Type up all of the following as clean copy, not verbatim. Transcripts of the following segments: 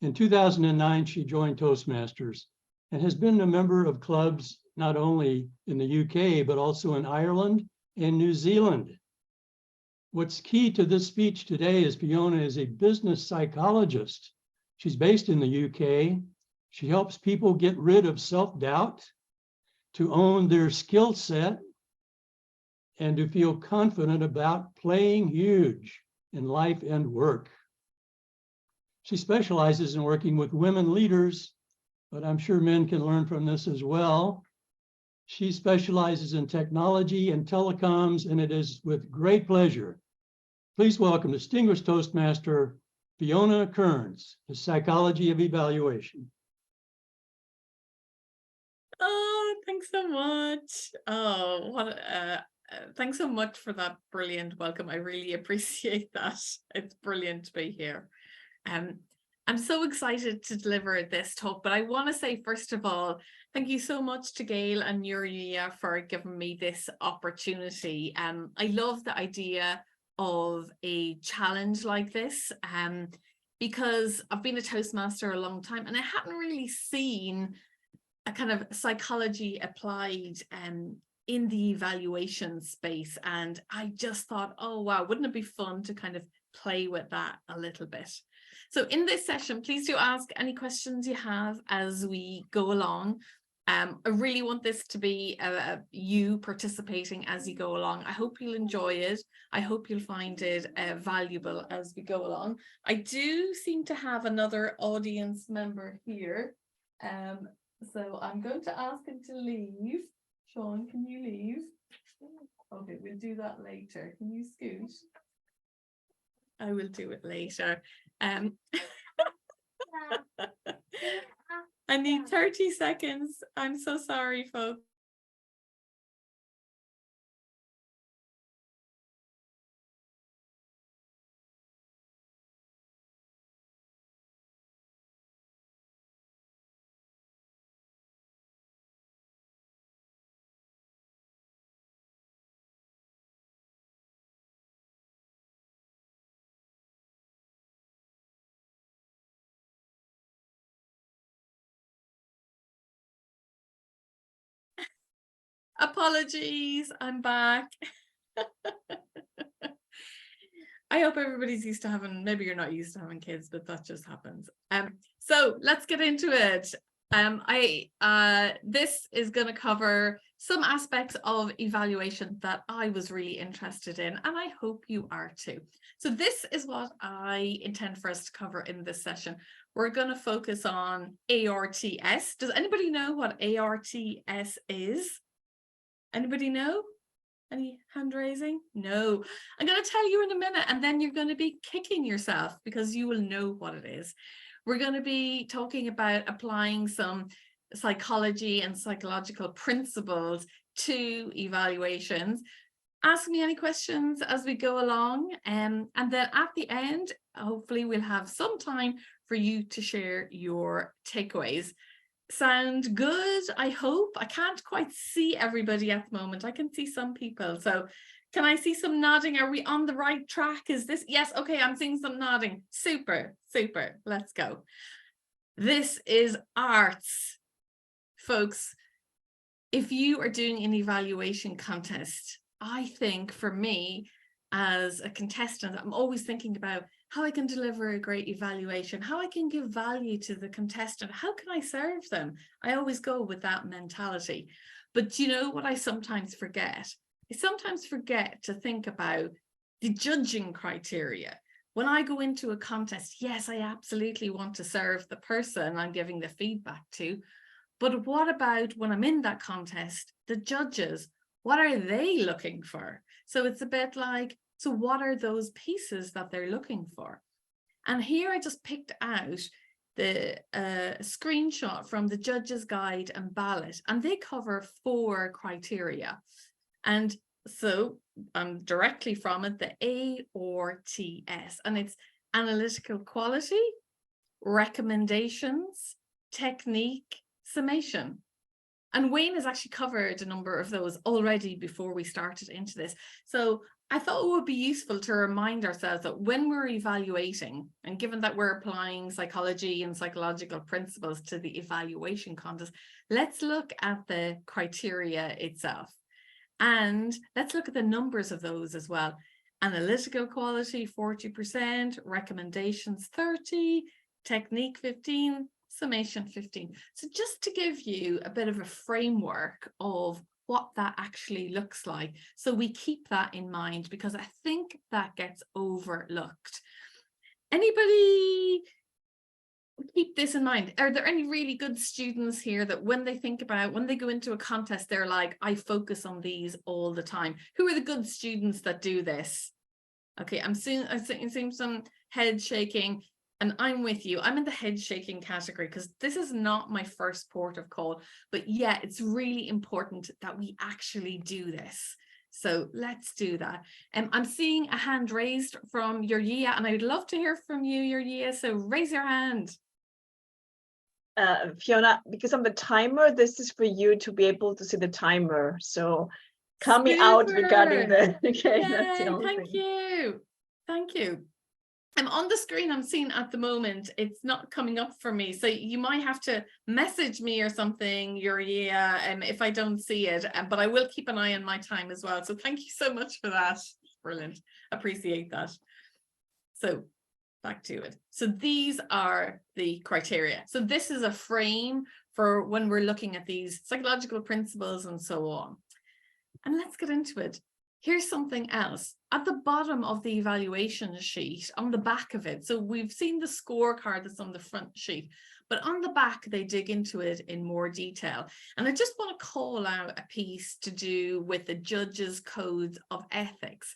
In 2009, she joined Toastmasters and has been a member of clubs not only in the UK, but also in Ireland and New Zealand. What's key to this speech today is Fiona is a business psychologist. She's based in the UK. She helps people get rid of self-doubt, to own their skill set, and to feel confident about playing huge in life and work. She specializes in working with women leaders, but I'm sure men can learn from this as well. She specializes in technology and telecoms, and it is with great pleasure. Please welcome distinguished Toastmaster Fiona Kearns, The Psychology of Evaluation. Oh, thanks so much. Oh, thanks so much for that brilliant welcome. I really appreciate that. It's brilliant to be here. I'm so excited to deliver this talk, but I want to say, first of all, thank you so much to Gail and Nuria for giving me this opportunity. I love the idea of a challenge like this, because I've been a Toastmaster a long time and I hadn't really seen a kind of psychology applied in the evaluation space. And I just thought, oh, wow, wouldn't it be fun to kind of play with that a little bit? So in this session, please do ask any questions you have as we go along. I really want this to be you participating as you go along. I hope you'll enjoy it. I hope you'll find it valuable as we go along. I do seem to have another audience member here. So I'm going to ask him to leave. Sean, can you leave? Okay, we'll do that later. Can you scoot? I will do it later. I need 30 seconds. I'm so sorry, folks. Apologies, I'm back. I hope everybody's used to having, maybe you're not used to having kids, but that just happens. So let's get into it. This is going to cover some aspects of evaluation that I was really interested in, and I hope you are too. So this is what I intend for us to cover in this session. We're going to focus on ARTS. Does anybody know what ARTS is? Anybody know? Any hand raising? No. I'm going to tell you in a minute, and then you're going to be kicking yourself because you will know what it is. We're going to be talking about applying some psychology and psychological principles to evaluations. Ask me any questions as we go along, and then at the end, hopefully we'll have some time for you to share your takeaways. Sound good? I hope. I can't quite see everybody at the moment. I can see some people. So can I see some nodding? Are we on the right track? Is this? Yes. Okay. I'm seeing some nodding. Super, super. Let's go. This is arts, folks. If you are doing an evaluation contest, I think for me as a contestant, I'm always thinking about how I can deliver a great evaluation, how I can give value to the contestant, how can I serve them? I always go with that mentality. But you know what I sometimes forget? I sometimes forget to think about the judging criteria. When I go into a contest, yes, I absolutely want to serve the person I'm giving the feedback to. But what about when I'm in that contest, the judges, what are they looking for? So it's a bit like, so what are those pieces that they're looking for? And here I just picked out the screenshot from the Judge's Guide and Ballot, and they cover 4 criteria. And so I'm directly from it, the ARTS, and it's analytical quality, recommendations, technique, summation. And Wayne has actually covered a number of those already before we started into this. So I thought it would be useful to remind ourselves that when we're evaluating, and given that we're applying psychology and psychological principles to the evaluation contest, let's look at the criteria itself. And let's look at the numbers of those as well. Analytical quality, 40%, recommendations, 30, technique, 15, summation, 15. So just to give you a bit of a framework of what that actually looks like. So we keep that in mind, because I think that gets overlooked. Anybody keep this in mind? Are there any really good students here that when they think about, when they go into a contest, they're like, I focus on these all the time? Who are the good students that do this? Okay, I'm seeing some head shaking, and I'm with you. I'm in the head shaking category because this is not my first port of call, but yeah, it's really important that we actually do this. So let's do that. I'm seeing a hand raised from Yurgia, and I'd love to hear from you, Yurgia. So raise your hand. Fiona, because of the timer, this is for you to be able to see the timer. So coming out regarding the okay, Yay, that's the only thank thing. you. Thank you. I'm on the screen I'm seeing at the moment. It's not coming up for me. So you might have to message me or something, Yurgia, if I don't see it. But I will keep an eye on my time as well. So thank you so much for that. Brilliant. Appreciate that. So back to it. So these are the criteria. So this is a frame for when we're looking at these psychological principles and so on. And let's get into it. Here's something else. At the bottom of the evaluation sheet, on the back of it, so we've seen the scorecard that's on the front sheet, but on the back, they dig into it in more detail. And I just want to call out a piece to do with the judges' codes of ethics.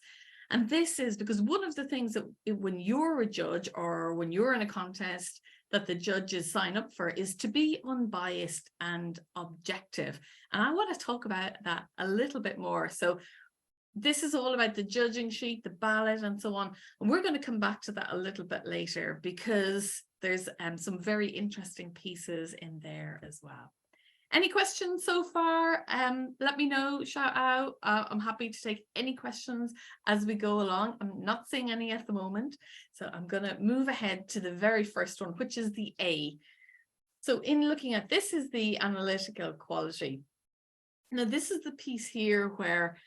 And this is because one of the things that when you're a judge or when you're in a contest that the judges sign up for is to be unbiased and objective. And I want to talk about that a little bit more. So this is all about the judging sheet, the ballot, and so on. And we're going to come back to that a little bit later because there's some very interesting pieces in there as well. Any questions so far? Let me know, shout out. I'm happy to take any questions as we go along. I'm not seeing any at the moment. So I'm going to move ahead to the very first one, which is the A. So in looking at this is the analytical quality. Now, this is the piece here where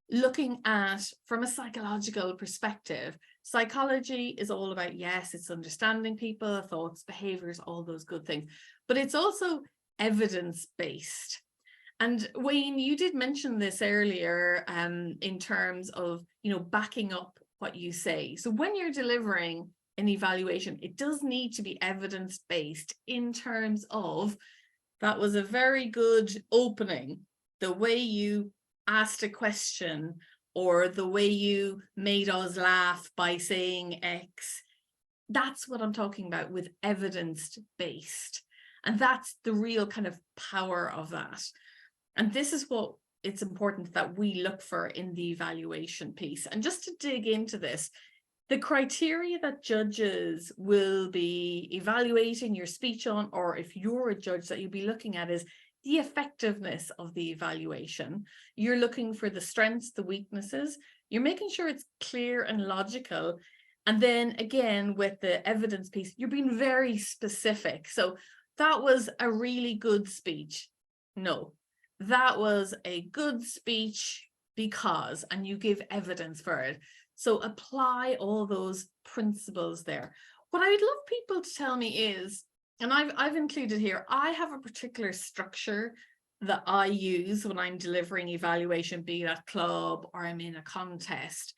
looking at from a psychological perspective, psychology is all about, yes, it's understanding people, thoughts, behaviors, all those good things, but it's also evidence-based. And Wayne, you did mention this earlier in terms of, backing up what you say. So when you're delivering an evaluation, it does need to be evidence-based in terms of, that was a very good opening, the way you asked a question or the way you made us laugh by saying X. That's what I'm talking about with evidence-based. And that's the real kind of power of that. And this is what it's important that we look for in the evaluation piece. And just to dig into this, the criteria that judges will be evaluating your speech on, or if you're a judge that you'll be looking at, is the effectiveness of the evaluation. You're looking for the strengths, the weaknesses. You're making sure it's clear and logical. And then again, with the evidence piece, you're being very specific. So that was a really good speech. No, that was a good speech because, and you give evidence for it. So apply all those principles there. What I would love people to tell me is, and I've included here, I have a particular structure that I use when I'm delivering evaluation, be it at club or I'm in a contest.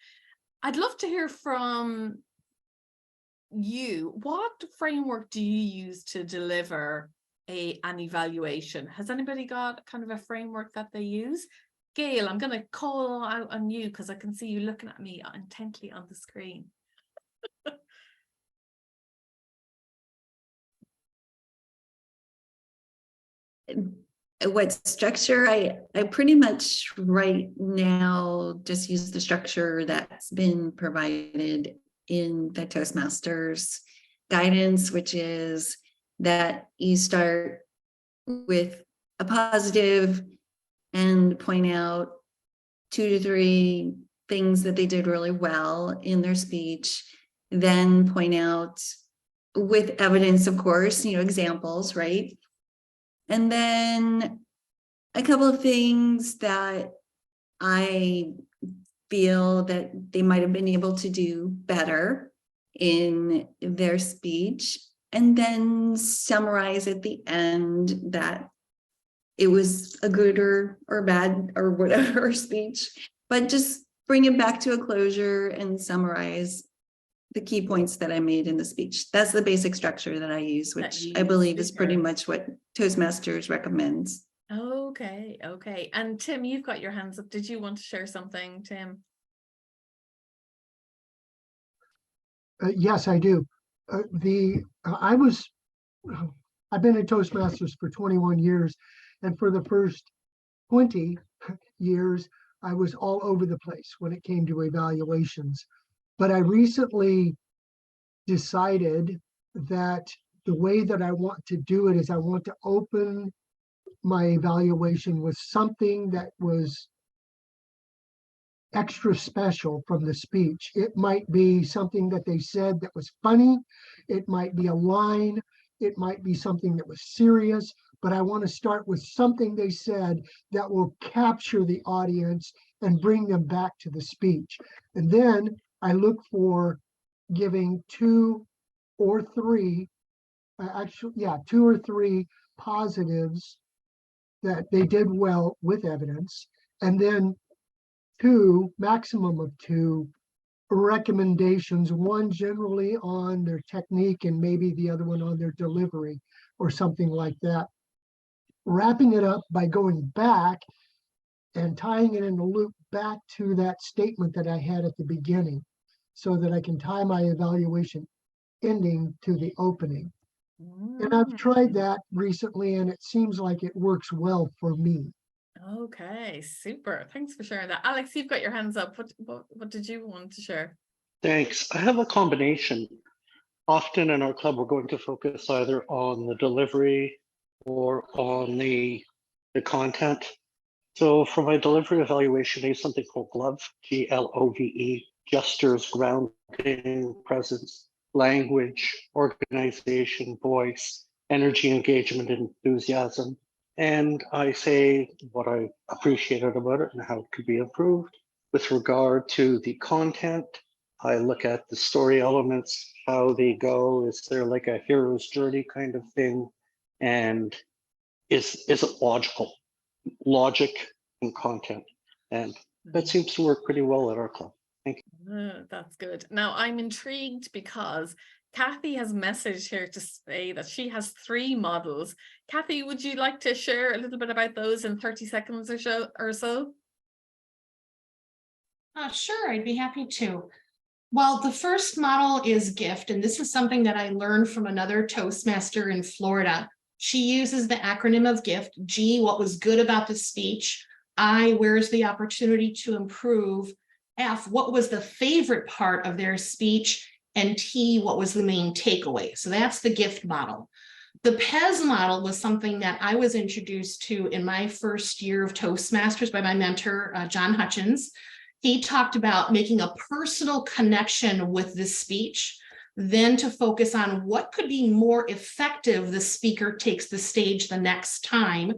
I'd love to hear from you. What framework do you use to deliver an evaluation? Has anybody got kind of a framework that they use? Gail, I'm going to call out on you because I can see you looking at me intently on the screen. What structure? I pretty much right now just use the structure that's been provided in the Toastmasters guidance, which is that you start with a positive and point out 2 to 3 things that they did really well in their speech, then point out with evidence, of course, examples, right? And then a couple of things that I feel that they might have been able to do better in their speech, and then summarize at the end that it was a good or bad or whatever speech, but just bring it back to a closure and summarize the key points that I made in the speech. That's the basic structure that I use, which I believe is pretty much what Toastmasters recommends. Okay, okay. And Tim, you've got your hands up. Did you want to share something, Tim? Yes, I do. I've been in Toastmasters for 21 years, and for the first 20 years, I was all over the place when it came to evaluations. But I recently decided that the way that I want to do it is I want to open my evaluation with something that was extra special from the speech. It might be something that they said that was funny. It might be a line. It might be something that was serious, but I want to start with something they said that will capture the audience and bring them back to the speech. And then I look for giving 2 or 3, 2 or 3 positives that they did well with evidence, and then 2, maximum of 2 recommendations, one generally on their technique and maybe the other one on their delivery or something like that. Wrapping it up by going back and tying it in a loop back to that statement that I had at the beginning, so that I can tie my evaluation ending to the opening. And I've tried that recently, and it seems like it works well for me. Okay, super. Thanks for sharing that. Alex, you've got your hands up. What did you want to share? Thanks. I have a combination. Often in our club, we're going to focus either on the delivery or on the content. So for my delivery evaluation, I use something called GLOVE, Glove, gestures, grounding, presence, language, organization, voice, energy, engagement, enthusiasm. And I say what I appreciated about it and how it could be improved. With regard to the content, I look at the story elements, how they go. Is there like a hero's journey kind of thing? And is it logical? Logic and content. And that seems to work pretty well at our club. Thank you. That's good. Now I'm intrigued because Kathy has messaged here to say that she has 3 models. Kathy, would you like to share a little bit about those in 30 seconds or so? Sure, I'd be happy to. Well, the first model is GIFT, and this is something that I learned from another Toastmaster in Florida. She uses the acronym of GIFT. G, what was good about the speech. I, where's the opportunity to improve. F, what was the favorite part of their speech. And T, what was the main takeaway. So that's the GIFT model. The PES model was something that I was introduced to in my first year of Toastmasters by my mentor, John Hutchins. He talked about making a personal connection with the speech, then to focus on what could be more effective the speaker takes the stage the next time,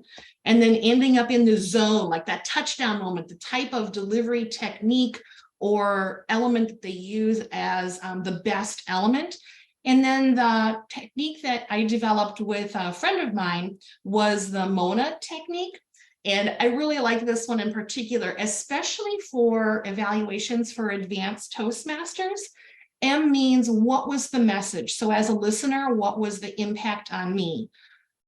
and then ending up in the zone, like that touchdown moment, the type of delivery technique or element that they use as the best element. And then the technique that I developed with a friend of mine was the Mona technique. And I really like this one in particular, especially for evaluations for advanced Toastmasters. M means what was the message? So as a listener, what was the impact on me?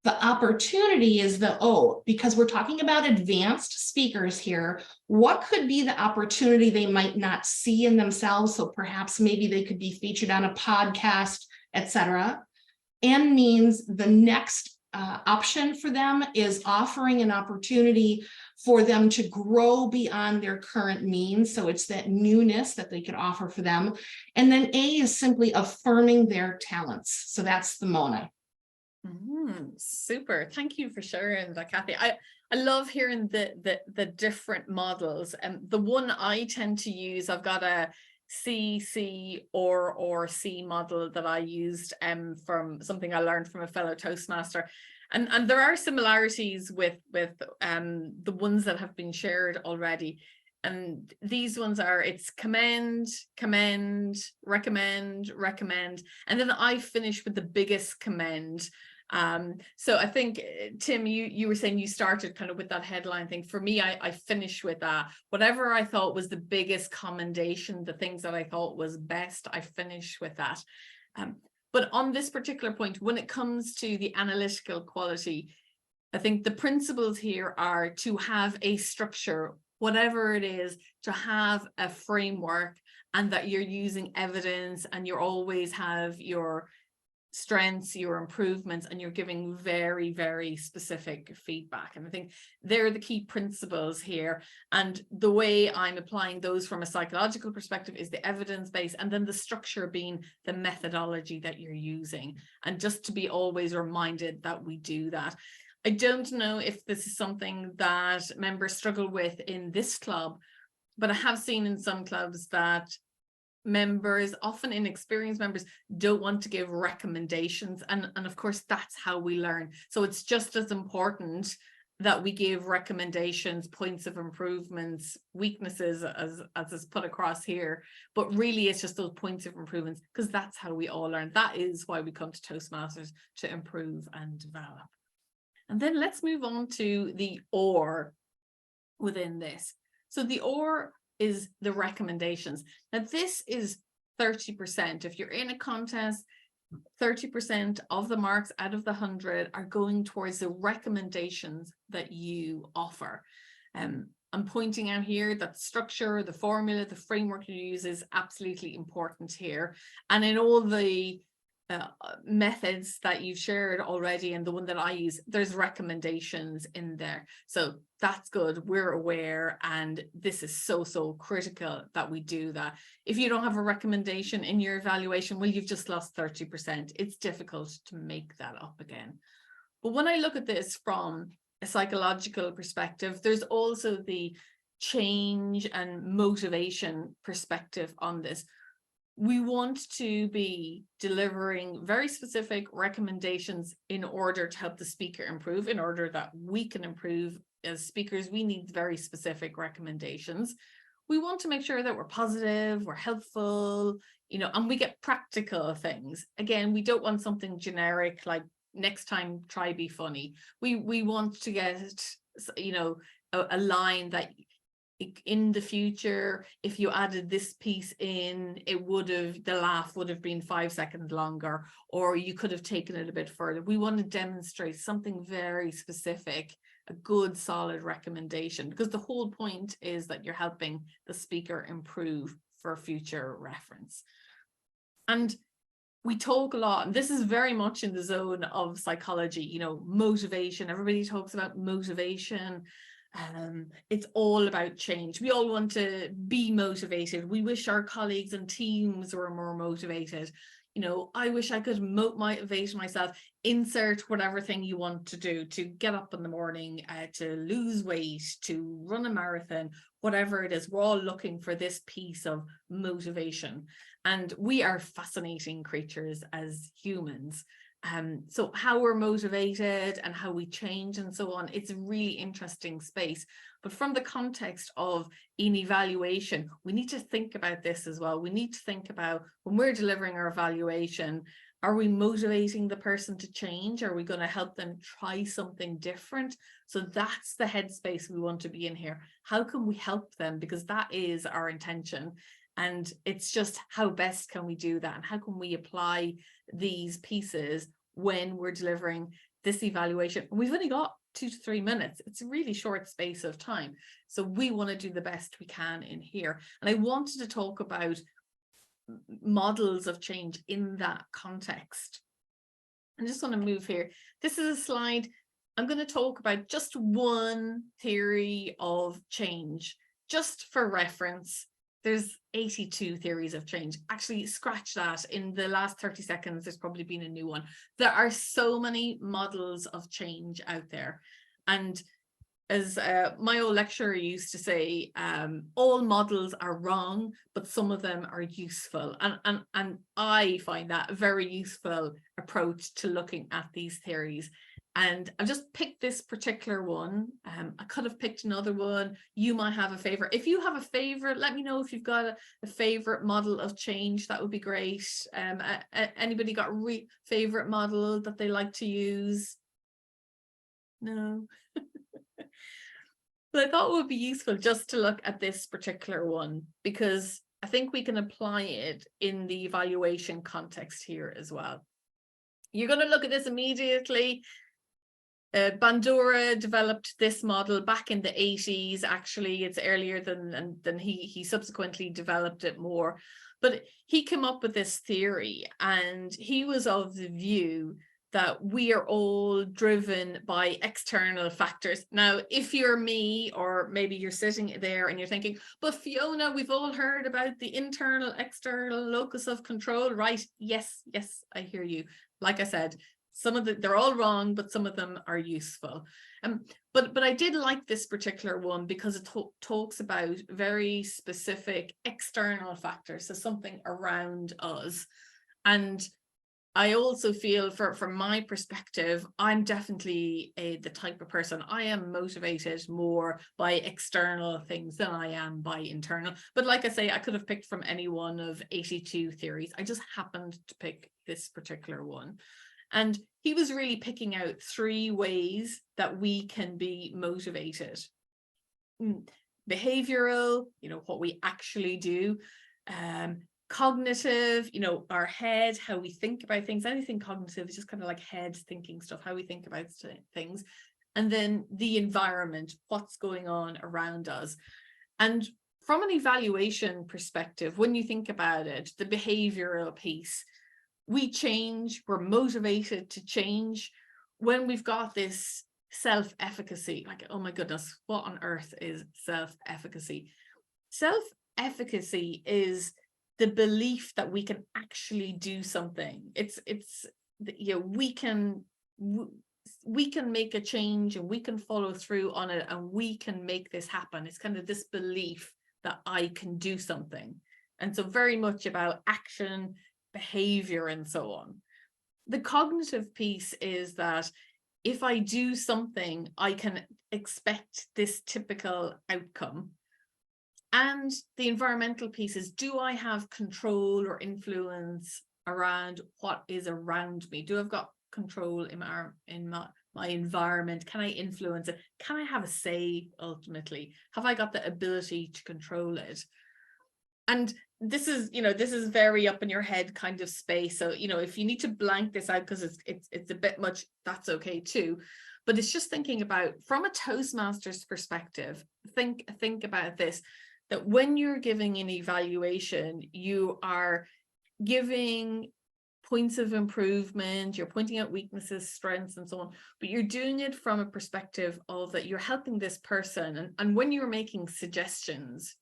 The opportunity is the O, because we're talking about advanced speakers here. What could be the opportunity they might not see in themselves? So perhaps maybe they could be featured on a podcast, etc. N means the next option for them is offering an opportunity for them to grow beyond their current means. So it's that newness that they could offer for them. And then A is simply affirming their talents. So that's the Mona. Super. Thank you for sharing that, Kathy. I love hearing the different models. And the one I tend to use, I've got a C or C model that I used from something I learned from a fellow Toastmaster. And there are similarities with the ones that have been shared already. And these ones are, it's commend, recommend, and then I finish with the biggest commend. So I think, Tim, you were saying you started kind of with that headline thing. For me, I finished with that. Whatever I thought was the biggest commendation, the things that I thought was best, I finished with that. But on this particular point, when it comes to the analytical quality, I think the principles here are to have a structure, whatever it is, to have a framework, and that you're using evidence, and you always have your strengths, your improvements, and you're giving very, very specific feedback. And I think they're the key principles here. And the way I'm applying those from a psychological perspective is the evidence base, and then the structure being the methodology that you're using. And just to be always reminded that we do that. I don't know if this is something that members struggle with in this club, but I have seen in some clubs that members, often inexperienced members, don't want to give recommendations. And of course, that's how we learn. So it's just as important that we give recommendations, points of improvements, weaknesses, as is put across here. But really, it's just those points of improvements, because that's how we all learn. That is why we come to Toastmasters, to improve and develop. And then let's move on to the or within this. So the or is the recommendations. Now this is 30%. If you're in a contest, 30% of the marks out of the 100 are going towards the recommendations that you offer. I'm pointing out here that structure, the formula, the framework you use is absolutely important here. And in all the methods that you've shared already, and the one that I use, there's recommendations in there. So that's good. We're aware, and this is so critical that we do that. If you don't have a recommendation in your evaluation, well, you've just lost 30%. It's difficult to make that up again. But when I look at this from a psychological perspective, there's also the change and motivation perspective on this. We want to be delivering very specific recommendations in order to help the speaker improve. In order that we can improve as speakers, we need very specific recommendations. We want to make sure that we're positive, we're helpful, and we get practical things. Again, we don't want something generic like next time try be funny. We want to get, a line that in the future, if you added this piece in, the laugh would have been 5 seconds longer, or you could have taken it a bit further. We want to demonstrate something very specific, a good solid recommendation, because the whole point is that you're helping the speaker improve for future reference. And we talk a lot, and this is very much in the zone of psychology, motivation. Everybody talks about motivation. It's all about change. We all want to be motivated. We wish our colleagues and teams were more motivated. I wish I could motivate myself. Insert whatever thing you want to do, to get up in the morning, to lose weight, to run a marathon, whatever it is. We're all looking for this piece of motivation. And we are fascinating creatures as humans. So how we're motivated and how we change and so on, it's a really interesting space. But from the context of an evaluation, we need to think about this as well. We need to think about, when we're delivering our evaluation, are we motivating the person to change? Are we going to help them try something different? So that's the headspace we want to be in here. How can we help them? Because that is our intention. And it's just, how best can we do that? And how can we apply these pieces when we're delivering this evaluation? We've only got 2 to 3 minutes. It's a really short space of time. So we want to do the best we can in here. And I wanted to talk about models of change in that context. I just want to move here. This is a slide. I'm going to talk about just one theory of change, just for reference. there's 82 theories of change. Actually, scratch that. In the last 30 seconds, there's probably been a new one. There are so many models of change out there. And as my old lecturer used to say, all models are wrong, but some of them are useful. And I find that a very useful approach to looking at these theories. And I've just picked this particular one. I could have picked another one. You might have a favorite. If you have a favorite, let me know if you've got a favorite model of change. That would be great. Anybody got a favorite model that they like to use? No. But I thought it would be useful just to look at this particular one, because I think we can apply it in the evaluation context here as well. You're going to look at this immediately. Bandura developed this model back in the 80s. Actually, it's earlier than he subsequently developed it more. But he came up with this theory, and he was of the view that we are all driven by external factors. Now, if you're me, or maybe you're sitting there and you're thinking, but Fiona, we've all heard about the internal, external locus of control, right? Yes, I hear you. Like I said, they're all wrong, but some of them are useful. But I did like this particular one because it talks about very specific external factors, so something around us. And I also feel, from my perspective, I'm definitely the type of person, I am motivated more by external things than I am by internal. But like I say, I could have picked from any one of 82 theories. I just happened to pick this particular one. And he was really picking out 3 ways that we can be motivated. Behavioral, what we actually do. Cognitive, our head, how we think about things. Anything cognitive is just kind of like head thinking stuff, how we think about things. And then the environment, what's going on around us. And from an evaluation perspective, when you think about it, the behavioral piece, we change, we're motivated to change when we've got this self-efficacy. Like, oh my goodness, what on earth is self-efficacy? Self-efficacy is the belief that we can actually do something. It's we can make a change, and we can follow through on it, and we can make this happen. It's kind of this belief that I can do something. And so very much about action, behavior, and so on. The cognitive piece is that if I do something, I can expect this typical outcome. And the environmental piece is, do I have control or influence around what is around me? Do I've got control in my environment? Can I influence it? Can I have a say ultimately? Have I got the ability to control it? And this is, this is very up in your head kind of space. So, if you need to blank this out because it's a bit much, that's okay too. But it's just thinking about, from a Toastmasters perspective, think about this, that when you're giving an evaluation, you are giving points of improvement, you're pointing out weaknesses, strengths, and so on, but you're doing it from a perspective of that you're helping this person. And when you're making suggestions,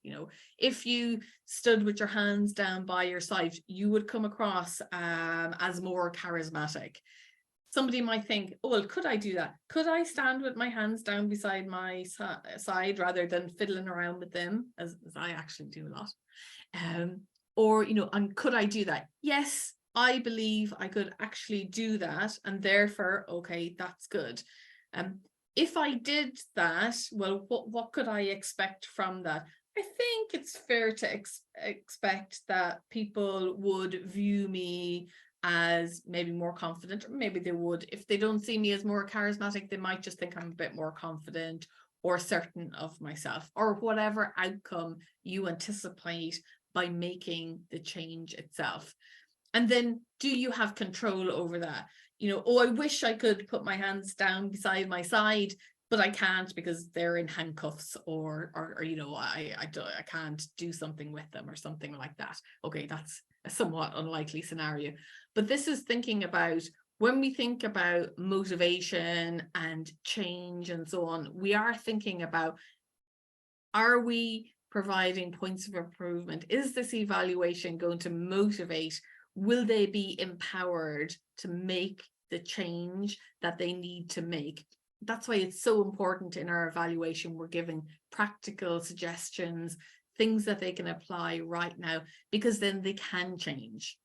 if you stood with your hands down by your side, you would come across as more charismatic. Somebody might think, oh, well, could I do that? Could I stand with my hands down beside my side rather than fiddling around with them, as I actually do a lot? And could I do that? Yes, I believe I could actually do that, and therefore, okay, that's good. If I did that, well, what could I expect from that? I think it's fair to expect that people would view me as maybe more confident, or maybe they would, if they don't see me as more charismatic, they might just think I'm a bit more confident or certain of myself, or whatever outcome you anticipate by making the change itself. And then, do you have control over that? Oh, I wish I could put my hands down beside my side, but I can't because they're in handcuffs, or I can't do something with them, or something like that. Okay, that's a somewhat unlikely scenario. But this is thinking about, when we think about motivation and change and so on, we are thinking about, are we providing points of improvement? Is this evaluation going to motivate? Will they be empowered to make the change that they need to make? That's why it's so important in our evaluation. We're giving practical suggestions, things that they can apply right now, because then they can change.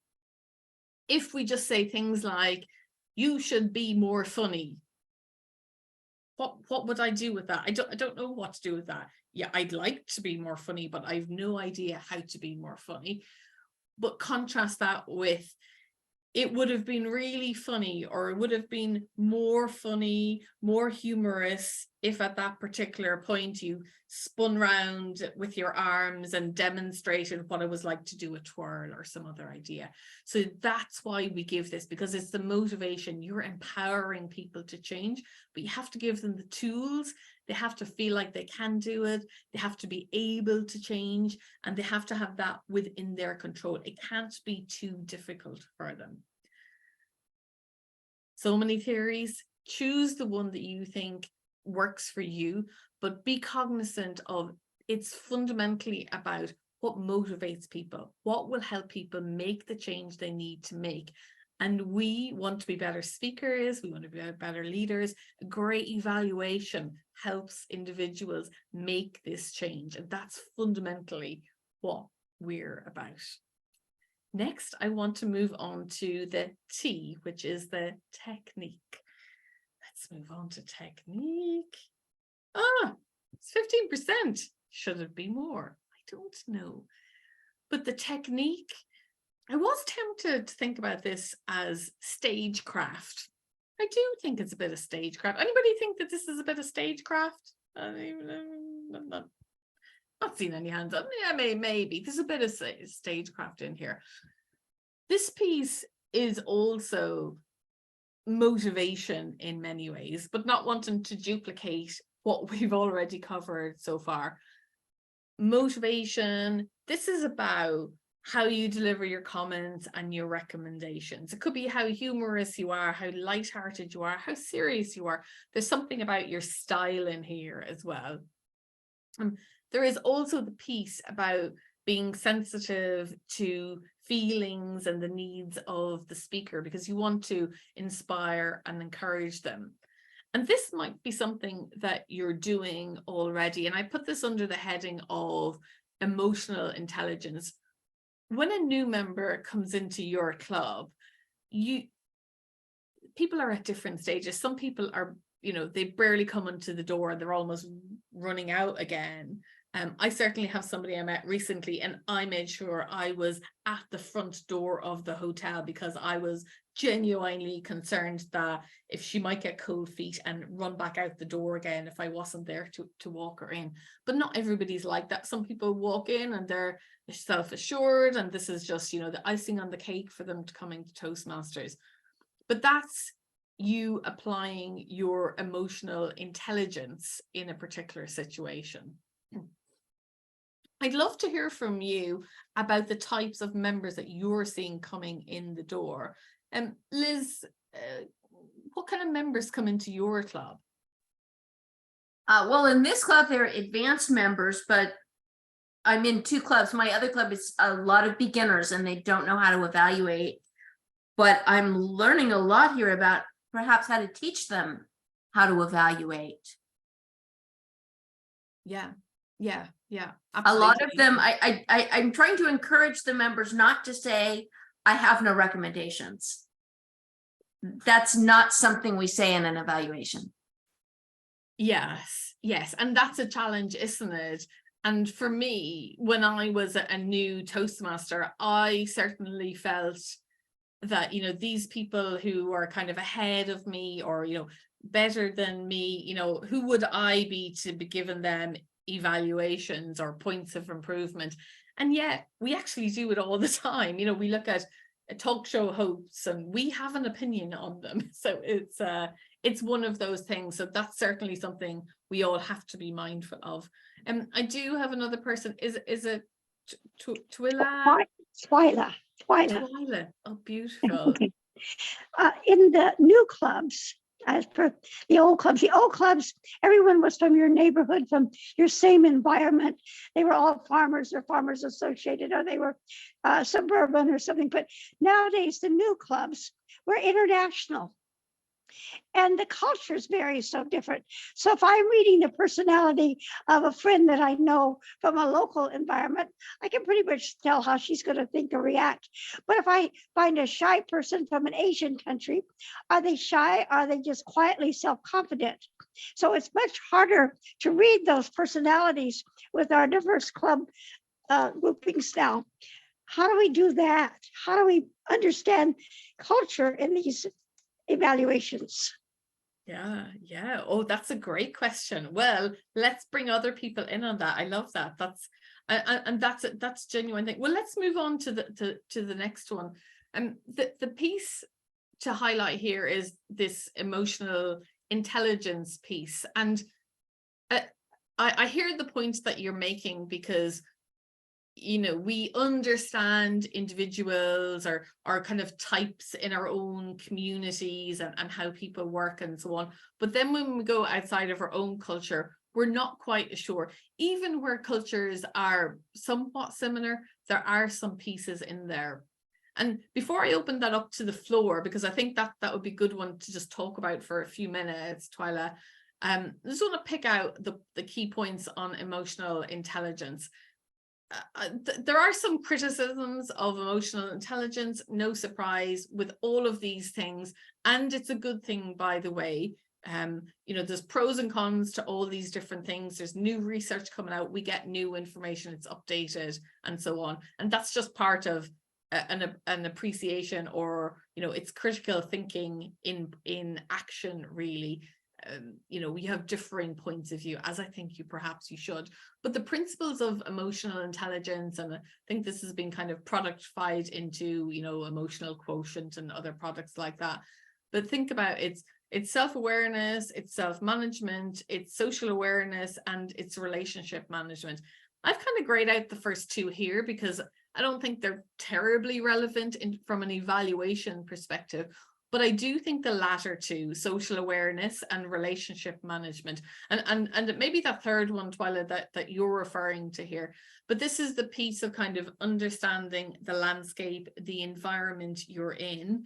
If we just say things like, you should be more funny, what would I do with that? I don't know what to do with that. Yeah, I'd like to be more funny, but I've no idea how to be more funny. But contrast that with, it would have been really funny, or it would have been more funny, more humorous if at that particular point you spun round with your arms and demonstrated what it was like to do a twirl or some other idea. So that's why we give this, because it's the motivation. You're empowering people to change, but you have to give them the tools. They have to feel like they can do it. They have to be able to change, and they have to have that within their control. It can't be too difficult for them. So many theories. Choose the one that you think works for you, but be cognizant of, it's fundamentally about what motivates people, what will help people make the change they need to make. And we want to be better speakers, we want to be better leaders. A great evaluation helps individuals make this change, and that's fundamentally what we're about. Next, I want to move on to the T, which is the technique. Let's move on to technique. It's 15%. Should it be more? I don't know. But the technique, I was tempted to think about this as stagecraft. I do think it's a bit of stagecraft. Anybody think that this is a bit of stagecraft? I'm not seen any hands up. Yeah, maybe. There's a bit of stagecraft in here. This piece is also motivation in many ways, but not wanting to duplicate what we've already covered so far. Motivation, this is about how you deliver your comments and your recommendations. It could be how humorous you are, how lighthearted you are, how serious you are. There's something about your style in here as well. There is also the piece about being sensitive to feelings and the needs of the speaker, because you want to inspire and encourage them. And this might be something that you're doing already. And I put this under the heading of emotional intelligence. When a new member comes into your club, people are at different stages. Some people are, they barely come into the door and they're almost running out again. I certainly have somebody I met recently, and I made sure I was at the front door of the hotel because I was genuinely concerned that if she might get cold feet and run back out the door again if I wasn't there to walk her in. But not everybody's like that. Some people walk in and they're self-assured, and this is just, the icing on the cake for them to coming to Toastmasters. But that's you applying your emotional intelligence in a particular situation. I'd love to hear from you about the types of members that you're seeing coming in the door. Liz, what kind of members come into your club? Well, in this club, they're advanced members, but I'm in two clubs. My other club is a lot of beginners and they don't know how to evaluate. But I'm learning a lot here about perhaps how to teach them how to evaluate. Yeah. Absolutely. A lot of them, I'm trying to encourage the members not to say, I have no recommendations. That's not something we say in an evaluation. Yes. And that's a challenge, isn't it? And for me, when I was a new Toastmaster, I certainly felt that, these people who are kind of ahead of me or, better than me, who would I be to be giving them evaluations or points of improvement? And yet we actually do it all the time. We look at talk show hosts and we have an opinion on them. So it's one of those things. So that's certainly something we all have to be mindful of. And I do have another person. Is it Twila? Twyla. Oh, beautiful. In the new clubs, as per the old clubs, everyone was from your neighborhood, from your same environment. They were all farmers or farmers associated, or they were suburban or something. But nowadays, the new clubs were international. And the cultures vary so different. So if I'm reading the personality of a friend that I know from a local environment, I can pretty much tell how she's going to think or react. But if I find a shy person from an Asian country, are they shy? Are they just quietly self-confident? So it's much harder to read those personalities with our diverse club groupings now. How do we do that? How do we understand culture in these evaluations? Yeah. Oh, that's a great question. Well, let's bring other people in on that. I love that. That's genuine thing. Well, let's move on to the next one. The piece to highlight here is this emotional intelligence piece. And I hear the point that you're making, because we understand individuals or kind of types in our own communities and how people work and so on. But then when we go outside of our own culture, we're not quite as sure. Even where cultures are somewhat similar, there are some pieces in there. And before I open that up to the floor, because I think that would be a good one to just talk about for a few minutes, Twyla, I just want to pick out the key points on emotional intelligence. There are some criticisms of emotional intelligence, no surprise, with all of these things, and it's a good thing, by the way. There's pros and cons to all these different things. There's new research coming out, we get new information, it's updated and so on, and that's just part of an appreciation, or it's critical thinking in action, really. We have differing points of view, as I think perhaps you should, but the principles of emotional intelligence, and I think this has been kind of productified into emotional quotient and other products like that. But think about it's self-awareness, it's self-management, it's social awareness, and it's relationship management. I've kind of grayed out the first two here because I don't think they're terribly relevant from an evaluation perspective. But I do think the latter two, social awareness and relationship management, and maybe that third one, Twyla, that you're referring to here, but this is the piece of kind of understanding the landscape, the environment you're in,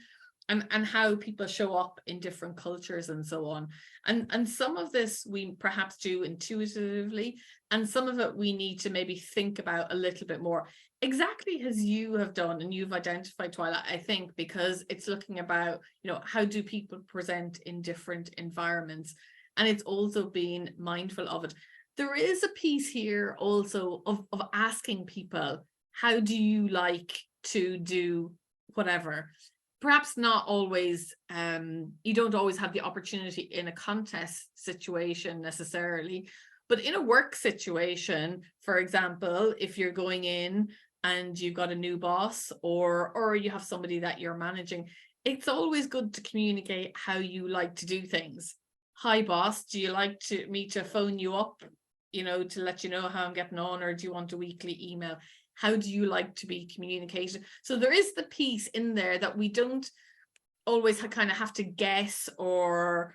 and how people show up in different cultures and so on. And some of this we perhaps do intuitively, and some of it we need to maybe think about a little bit more, exactly as you have done and you've identified, Twyla, I think, because it's looking about, how do people present in different environments? And it's also being mindful of it. There is a piece here also of asking people, how do you like to do whatever? Perhaps not always, you don't always have the opportunity in a contest situation necessarily, but in a work situation, for example, if you're going in and you've got a new boss or you have somebody that you're managing, it's always good to communicate how you like to do things. Hi, boss, do you like me to phone you up, to let you know how I'm getting on, or do you want a weekly email? How do you like to be communicated? So there is the piece in there that we don't always kind of have to guess or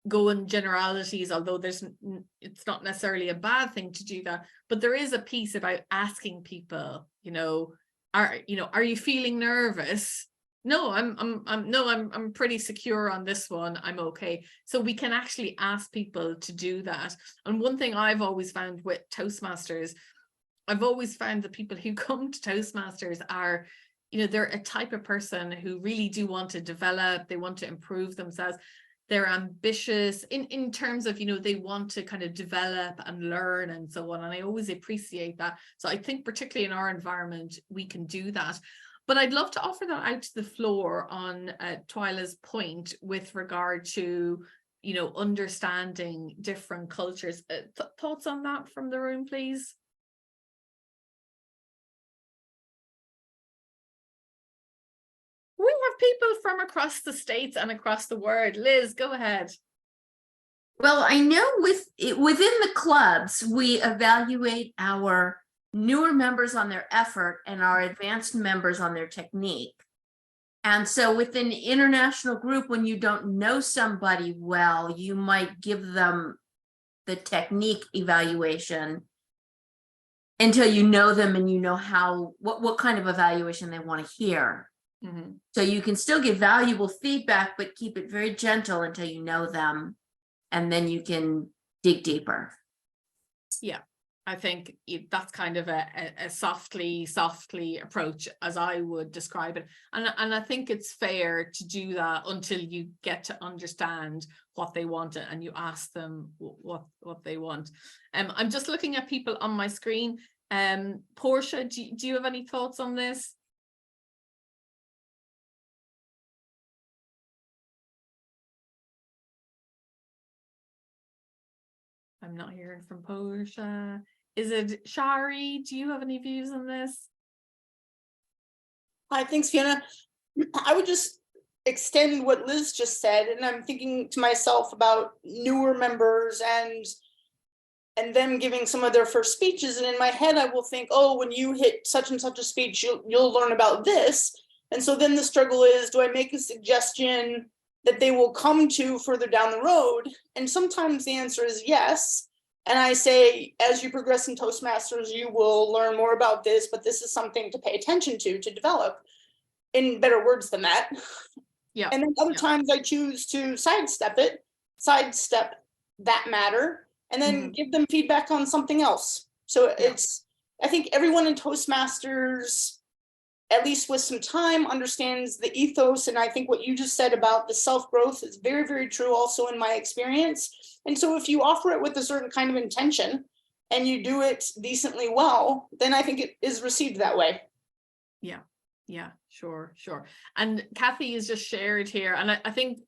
go in generalities, although it's not necessarily a bad thing to do that. But there is a piece about asking people, are you feeling nervous? No, I'm pretty secure on this one. I'm okay. So we can actually ask people to do that. And one thing I've always found with Toastmasters, I've always found the people who come to Toastmasters are, they're a type of person who really do want to develop, they want to improve themselves. They're ambitious in terms of, they want to kind of develop and learn and so on. And I always appreciate that. So I think particularly in our environment, we can do that. But I'd love to offer that out to the floor on Twyla's point with regard to, understanding different cultures. Thoughts on that from the room, please? We have people from across the states and across the world. Liz, go ahead. Well, I know within the clubs, we evaluate our newer members on their effort and our advanced members on their technique. And so within the international group, when you don't know somebody well, you might give them the technique evaluation until you know them and you know how, what kind of evaluation they want to hear. Mhm. So you can still give valuable feedback, but keep it very gentle until you know them, and then you can dig deeper. Yeah, I think that's kind of a softly approach, as I would describe it. And I think it's fair to do that until you get to understand what they want and you ask them what they want. I'm just looking at people on my screen. Portia, do you have any thoughts on this? I'm not hearing from Portia. Is it Shari? Do you have any views on this? Hi, thanks, Fiona. I would just extend what Liz just said, and I'm thinking to myself about newer members and them giving some of their first speeches. And in my head, I will think, oh, when you hit such and such a speech, you'll learn about this. And so then the struggle is, do I make a suggestion that they will come to further down the road? And sometimes the answer is yes. And I say, as you progress in Toastmasters, you will learn more about this, but this is something to pay attention to develop, in better words than that. Yeah. And then other times I choose to sidestep that matter, and then give them feedback on something else. So it's, I think everyone in Toastmasters, at least with some time, understands the ethos. And I think what you just said about the self-growth is very, very true also in my experience. And so if you offer it with a certain kind of intention and you do it decently well, then I think it is received that way. Yeah, sure. And Kathy has just shared here, and I think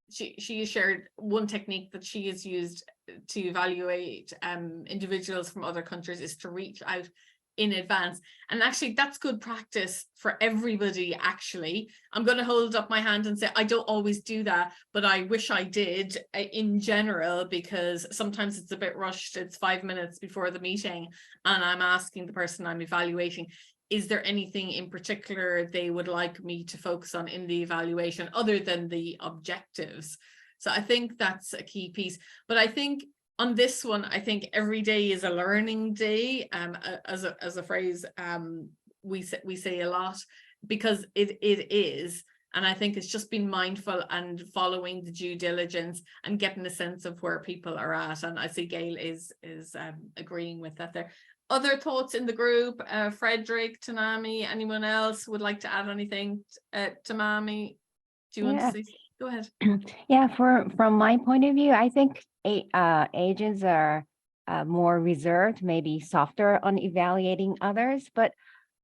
she has shared one technique that she has used to evaluate individuals from other countries is to reach out in advance. And actually that's good practice for everybody. Actually, I'm going to hold up my hand and say I don't always do that, but I wish I did in general, because sometimes it's a bit rushed. It's 5 minutes before the meeting and I'm asking the person I'm evaluating, is there anything in particular they would like me to focus on in the evaluation other than the objectives? So I think that's a key piece. But I think on this one, I think every day is a learning day, as a phrase we say a lot, because it is. And I think it's just being mindful and following the due diligence and getting a sense of where people are at. And I see Gail is agreeing with that there. Other thoughts in the group? Frederick, Tanami, anyone else would like to add anything? Tamami, do you want to say? Go ahead. Yeah, from my point of view, I think agents are more reserved, maybe softer on evaluating others. But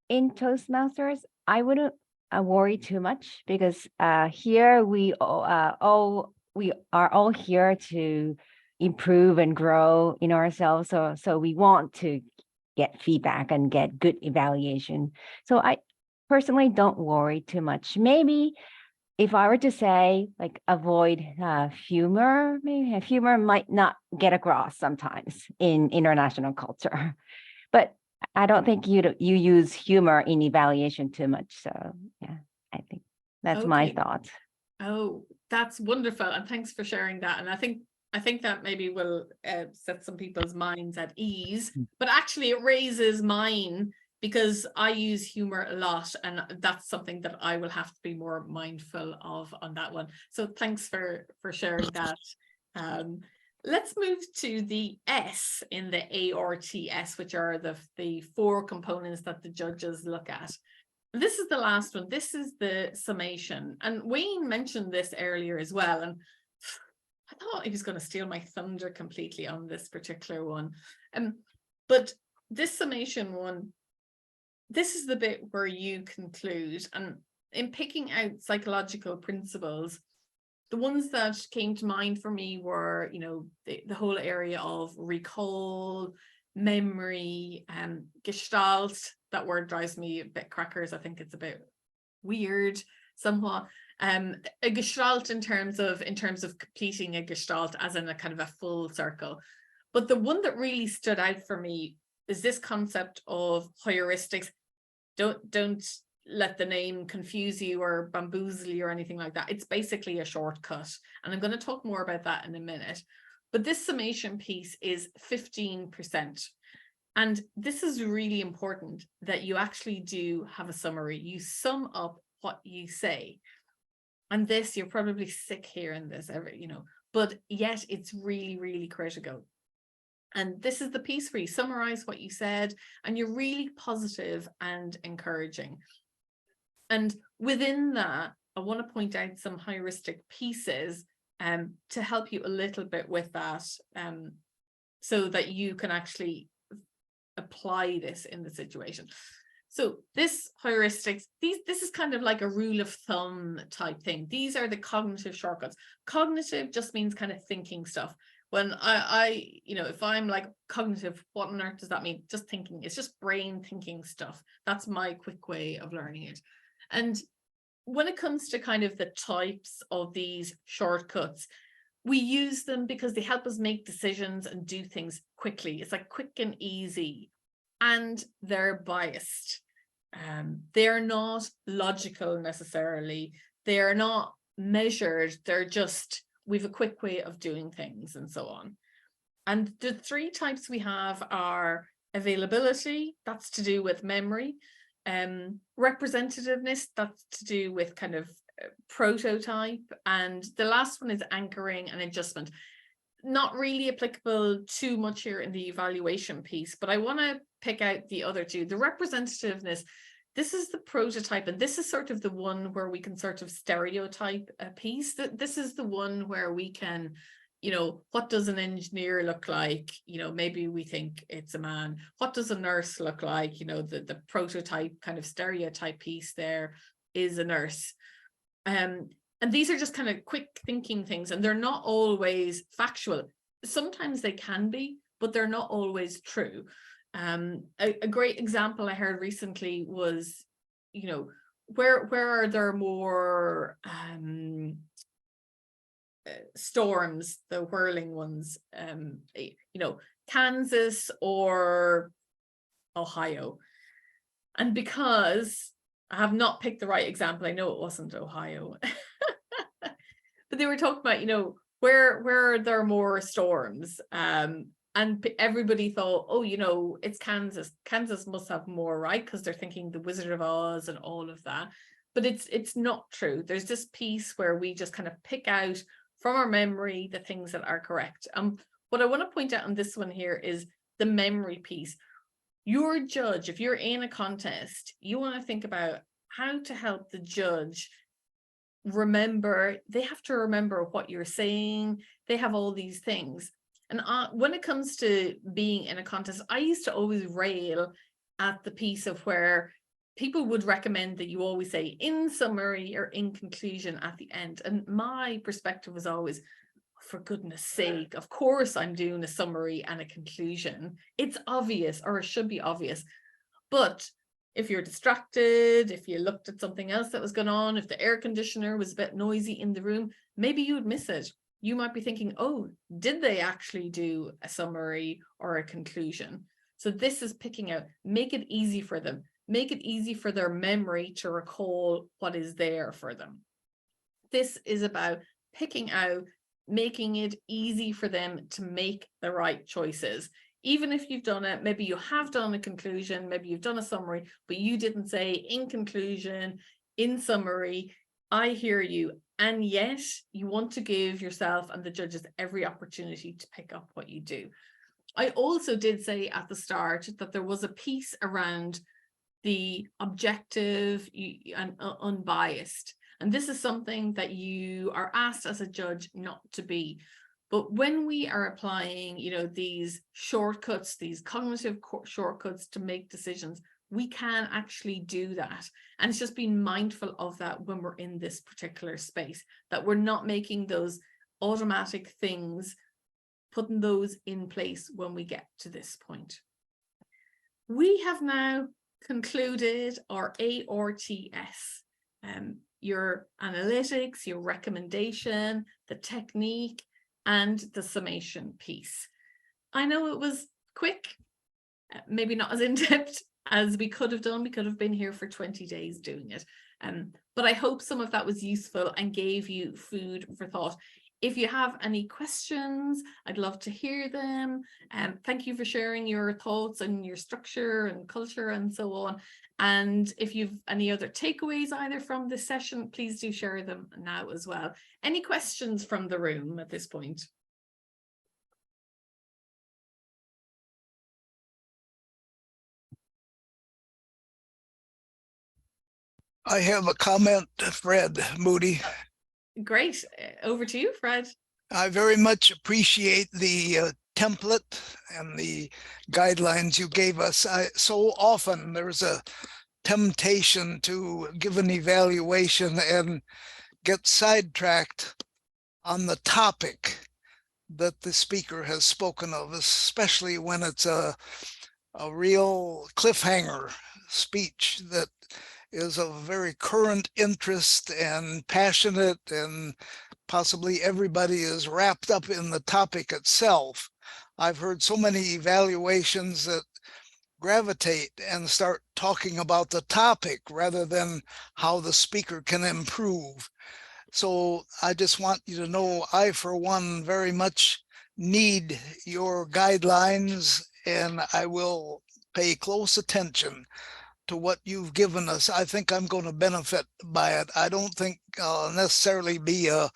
in Toastmasters, I wouldn't worry too much, because here we are all here to improve and grow in ourselves. So we want to get feedback and get good evaluation. So I personally don't worry too much. Maybe if I were to say, like, avoid humor, maybe humor might not get across sometimes in international culture, but I don't think you use humor in evaluation too much. So yeah, I think that's my thought. Oh, that's wonderful, and thanks for sharing that. And I think that maybe will set some people's minds at ease, but actually it raises mine, because I use humor a lot, and that's something that I will have to be more mindful of on that one. So thanks for sharing that. Let's move to the S in the ARTS, which are the 4 components that the judges look at. This is the last one. This is the summation. And Wayne mentioned this earlier as well. And I thought he was going to steal my thunder completely on this particular one. But this summation one, this is the bit where you conclude. And in picking out psychological principles, the ones that came to mind for me were, the whole area of recall, memory, gestalt. That word drives me a bit crackers. I think it's a bit weird somewhat. A gestalt in terms of completing a gestalt as in a kind of a full circle. But the one that really stood out for me is this concept of heuristics. Don't let the name confuse you or bamboozle you or anything like that. It's basically a shortcut. And I'm going to talk more about that in a minute. But this summation piece is 15%. And this is really important, that you actually do have a summary. You sum up what you say. And this, you're probably sick hearing this, but yet it's really, really critical. And this is the piece where you summarize what you said, and you're really positive and encouraging. And within that, I want to point out some heuristic pieces to help you a little bit with that, so that you can actually apply this in the situation. So this heuristics, this is kind of like a rule of thumb type thing. These are the cognitive shortcuts. Cognitive just means kind of thinking stuff. When if I'm like cognitive, what on earth does that mean? Just thinking. It's just brain thinking stuff. That's my quick way of learning it. And when it comes to kind of the types of these shortcuts, we use them because they help us make decisions and do things quickly. It's like quick and easy, and they're biased. They're not logical necessarily. They're not measured. They're just, we've a quick way of doing things and so on. And the three types we have are availability, that's to do with memory, representativeness, that's to do with kind of prototype, and the last one is anchoring and adjustment. Not really applicable too much here in the evaluation piece, but I want to pick out the other two. The representativeness, this is the prototype, and this is sort of the one where we can sort of stereotype a piece. This is the one where we can, what does an engineer look like? Maybe we think it's a man. What does a nurse look like? The prototype kind of stereotype piece there is a nurse. And these are just kind of quick thinking things, and they're not always factual. Sometimes they can be, but they're not always true. A great example I heard recently was, where are there more storms, the whirling ones, Kansas or Ohio? And because I have not picked the right example, I know it wasn't Ohio, but they were talking about, where are there more storms? And everybody thought, oh, it's Kansas. Kansas must have more, right? Because they're thinking the Wizard of Oz and all of that. But it's not true. There's this piece where we just kind of pick out from our memory the things that are correct. What I want to point out on this one here is the memory piece. Your judge, if you're in a contest, you want to think about how to help the judge remember. They have to remember what you're saying. They have all these things. And when it comes to being in a contest, I used to always rail at the piece of where people would recommend that you always say in summary or in conclusion at the end. And my perspective was always, for goodness sake, of course I'm doing a summary and a conclusion. It's obvious, or it should be obvious. But if you're distracted, if you looked at something else that was going on, if the air conditioner was a bit noisy in the room, maybe you would miss it. You might be thinking, oh, did they actually do a summary or a conclusion? So this is picking out, make it easy for them, make it easy for their memory to recall what is there for them. This is about picking out, making it easy for them to make the right choices. Even if you've done it, maybe you have done a conclusion, maybe you've done a summary, but you didn't say in conclusion, in summary. I hear you. And yet you want to give yourself and the judges every opportunity to pick up what you do. I also did say at the start that there was a piece around the objective and unbiased. And this is something that you are asked as a judge not to be. But when we are applying, these shortcuts, these cognitive shortcuts to make decisions, we can actually do that. And it's just being mindful of that when we're in this particular space, that we're not making those automatic things, putting those in place when we get to this point. We have now concluded our ARTS, your analytics, your recommendation, the technique, and the summation piece. I know it was quick, maybe not as in-depth as we could have done. We could have been here for 20 days doing it. But I hope some of that was useful and gave you food for thought. If you have any questions, I'd love to hear them. Thank you for sharing your thoughts and your structure and culture and so on. And if you've any other takeaways either from this session, please do share them now as well. Any questions from the room at this point? I have a comment, Fred Moody. Great. Over to you, Fred. I very much appreciate the template and the guidelines you gave us. So often there's a temptation to give an evaluation and get sidetracked on the topic that the speaker has spoken of, especially when it's a real cliffhanger speech that is of very current interest and passionate, and possibly everybody is wrapped up in the topic itself. I've heard so many evaluations that gravitate and start talking about the topic rather than how the speaker can improve. So I just want you to know, I, for one, very much need your guidelines, and I will pay close attention to what you've given us. I think I'm going to benefit by it. I don't think I'll necessarily be a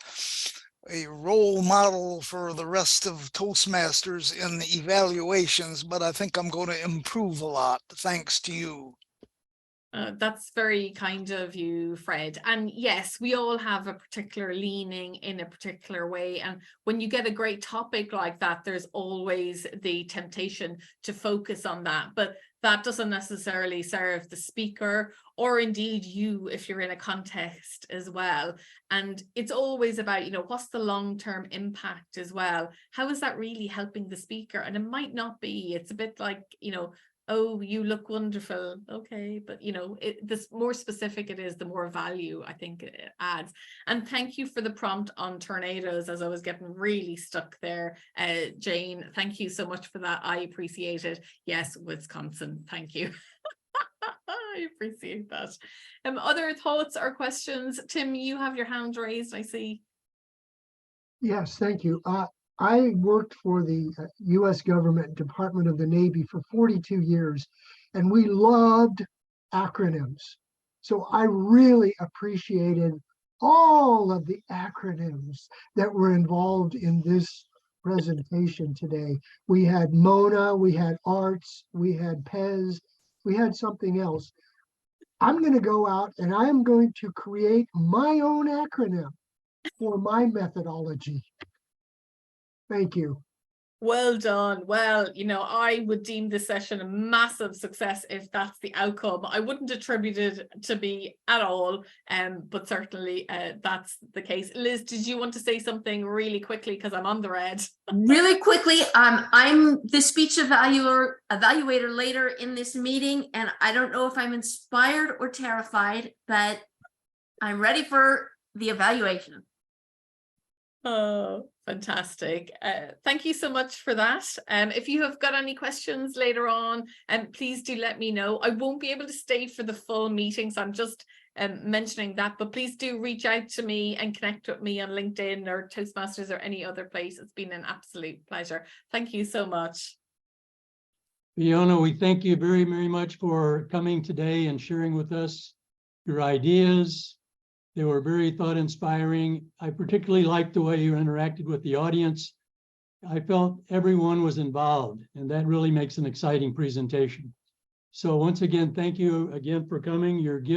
role model for the rest of Toastmasters in the evaluations, but I think I'm going to improve a lot thanks to you. That's very kind of you, Fred. And yes, we all have a particular leaning in a particular way. And when you get a great topic like that, there's always the temptation to focus on that. But that doesn't necessarily serve the speaker, or indeed you if you're in a context as well. And it's always about, you know, what's the long-term impact as well? How is that really helping the speaker? And it might not be. It's a bit like, you know, oh, you look wonderful. Okay, but you know, the more specific it is, the more value I think it adds. And thank you for the prompt on tornadoes, as I was getting really stuck there. Jane, thank you so much for that. I appreciate it. Yes, Wisconsin, thank you. I appreciate that. Other thoughts or questions? Tim, you have your hand raised, I see. Yes, thank you. I worked for the U.S. government, Department of the Navy for 42 years, and we loved acronyms. So I really appreciated all of the acronyms that were involved in this presentation today. We had MONA, we had ARTS, we had PES, we had something else. I'm going to go out and I am going to create my own acronym for my methodology. Thank you. Well done. Well, you know, I would deem this session a massive success if that's the outcome. I wouldn't attribute it to me at all, but certainly that's the case. Liz, did you want to say something really quickly, because I'm on the red? Really quickly, I'm the speech evaluator later in this meeting, and I don't know if I'm inspired or terrified, but I'm ready for the evaluation. Oh, fantastic. Thank you so much for that. If you have got any questions later on, please do let me know. I won't be able to stay for the full meeting, so I'm just mentioning that, but please do reach out to me and connect with me on LinkedIn or Toastmasters or any other place. It's been an absolute pleasure. Thank you so much. Fiona, we thank you very, very much for coming today and sharing with us your ideas. They were very thought-inspiring. I particularly liked the way you interacted with the audience. I felt everyone was involved, and that really makes an exciting presentation. So once again, thank you again for coming. Your gift